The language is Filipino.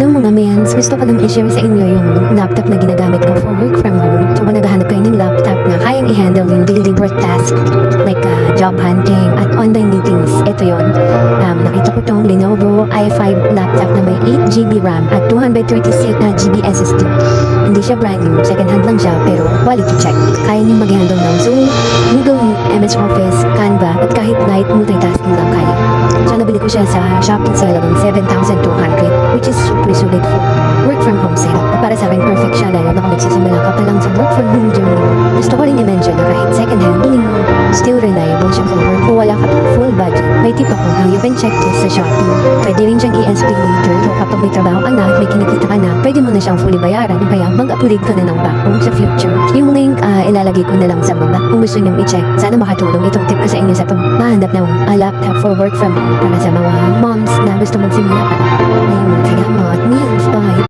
Hello mga mans, gusto ko lang i-share sa inyo yung laptop na ginagamit ko for work from home. So kung naghahanap kayo ng laptop na kayang i-handle yung daily work task like job hunting at online meetings, ito yun. Nakita ko tong Lenovo i5 laptop na may 8GB RAM at 236GB SSD. Hindi siya brand new, second hand lang siya pero quality check. Kaya niyo mag-handle ng Zoom, Google Meet, MS Office, Canva at kahit night multitasking lang kaya. So nabili ko siya sa Shopee sa halagang 7,200 which is super sulit for work from home setup. Para sa akin, perfect siya lalo na kung nagsisimula ka pa lang sa work from home journey. Gusto ko rin i-mention na kahit second hand, bilhin mo, still reliable siya for work. Kung wala ka pang full budget, may tip ako how you can check this sa Shopee. Pwede rin siyang ESP later. So kapag may trabaho ka na at may kinikita ka na, pwede mo na siyang fully bayaran o kaya mag-upgrade ka na ng backbone sa future. Yung link, ilalagay ko na lang sa baba kung gusto niyong i-check. Sana makatulong itong tip ko sa inyo sa pagmahanap ng laptop for work from home para sa mga moms na gusto magsimula pa. Ayun, salamat.